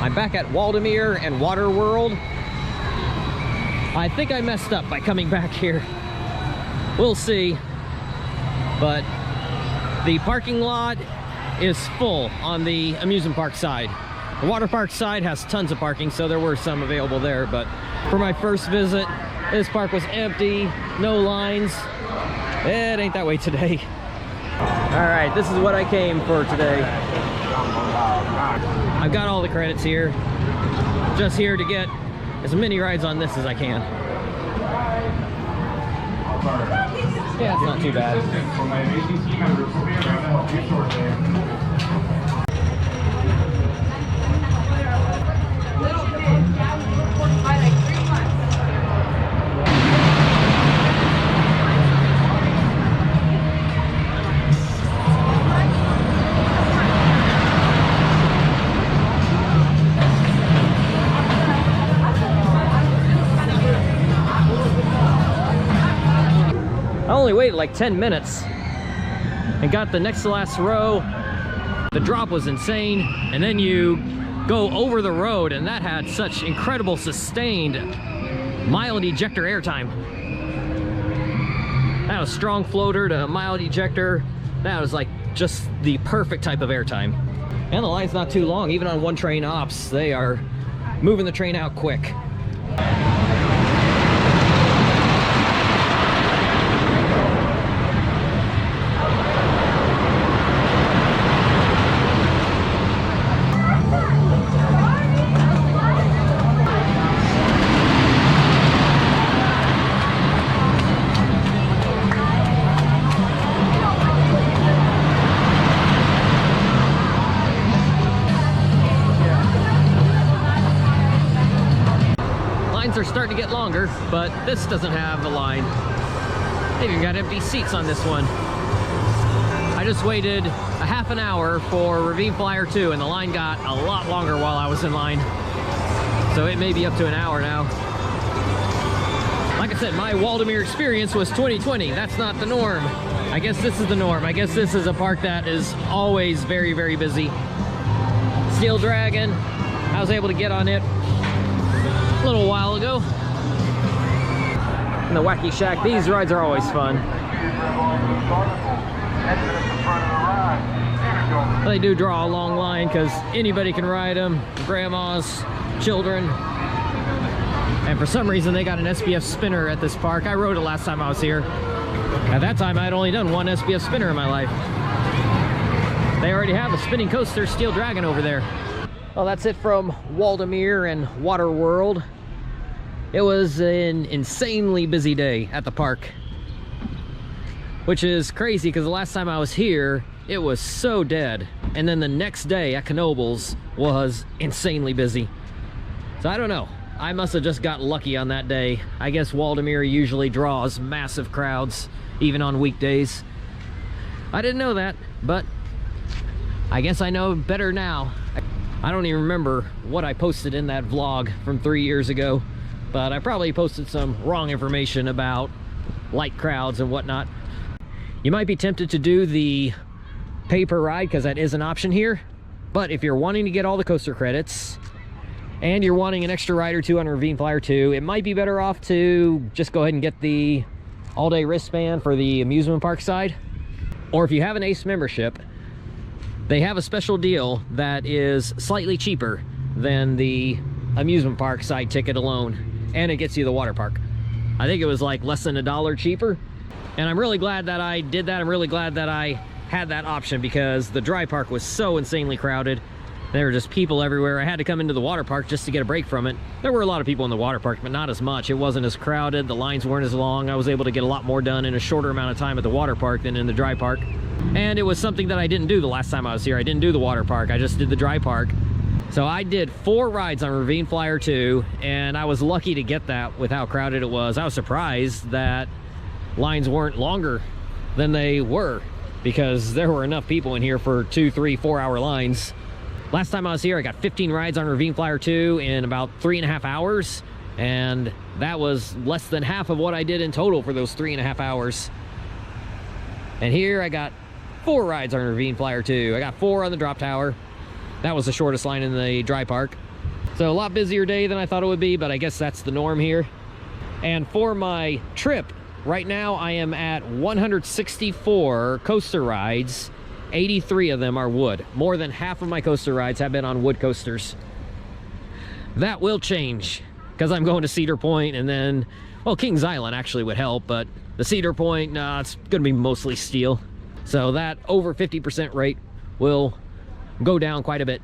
I'm back at Waldameer and Water World. I think I messed up by coming back here. We'll see. But the parking lot is full on the amusement park side. The water park side has tons of parking, so there were some available there. But for my first visit, this park was empty, no lines. It ain't that way today. All right, this is what I came for today. I've got all the credits here. Just here to get as many rides on this as I can. Yeah, it's not too bad. I only waited like 10 minutes and got the next to last row. The drop was insane, and then you go over the road, and that had such incredible sustained mild ejector airtime. That was strong floater to mild ejector. That was like just the perfect type of airtime. And the line's not too long. Even on one train ops, they are moving the train out quick. Are starting to get longer, but this doesn't have a line. They even got empty seats on this one. I just waited a half an hour for Ravine Flyer II, and the line got a lot longer while I was in line. So it may be up to an hour now. Like I said, my Waldameer experience was 2020. That's not the norm. I guess this is the norm. I guess this is a park that is always very, very busy. Steel Dragon, I was able to get on it a little while ago. And the Wacky Shack, these rides are always fun. They do draw a long line because anybody can ride them, grandmas, children. And for some reason they got an SBF spinner at this park. I rode it last time I was here. At that time I had only done one SBF spinner in my life. They already have a spinning coaster, Steel Dragon, over there. Well, that's it from Waldameer and Water World. It was an insanely busy day at the park, which is crazy because the last time I was here, it was so dead. And then the next day at Knoebels was insanely busy. So I don't know. I must have just got lucky on that day. I guess Waldameer usually draws massive crowds, even on weekdays. I didn't know that, but I guess I know better now. I don't even remember what I posted in that vlog from 3 years ago, but I probably posted some wrong information about light crowds and whatnot. You might be tempted to do the pay per ride because that is an option here, but if you're wanting to get all the coaster credits and you're wanting an extra ride or two on Ravine Flyer II, it might be better off to just go ahead and get the all-day wristband for the amusement park side. Or if you have an ACE membership, they have a special deal that is slightly cheaper than the amusement park side ticket alone, and it gets you the water park. I think it was like less than $1 cheaper, and I'm really glad that I did that. I'm really glad that I had that option because the dry park was so insanely crowded. There were just people everywhere. I had to come into the water park just to get a break from it. There were a lot of people in the water park, but not as much. It wasn't as crowded. The lines weren't as long. I was able to get a lot more done in a shorter amount of time at the water park than in the dry park. And it was something that I didn't do the last time I was here. I didn't do the water park. I just did the dry park. So I did 4 rides on Ravine Flyer II, and I was lucky to get that with how crowded it was. I was surprised that lines weren't longer than they were because there were enough people in here for 2, 3, 4 hour lines. Last time I was here, I got 15 rides on Ravine Flyer II in about 3.5 hours, and that was less than half of what I did in total for those 3.5 hours. And here I got 4 rides on Ravine Flyer II. I got 4 on the drop tower. That was the shortest line in the dry park. So a lot busier day than I thought it would be, but I guess that's the norm here. And for my trip, right now I am at 164 coaster rides. 83 of them are wood. More than half of my coaster rides have been on wood coasters. That will change because I'm going to Cedar Point, and then, well, Kings Island actually would help, but the Cedar Point, nah, it's going to be mostly steel. So that over 50% rate will go down quite a bit.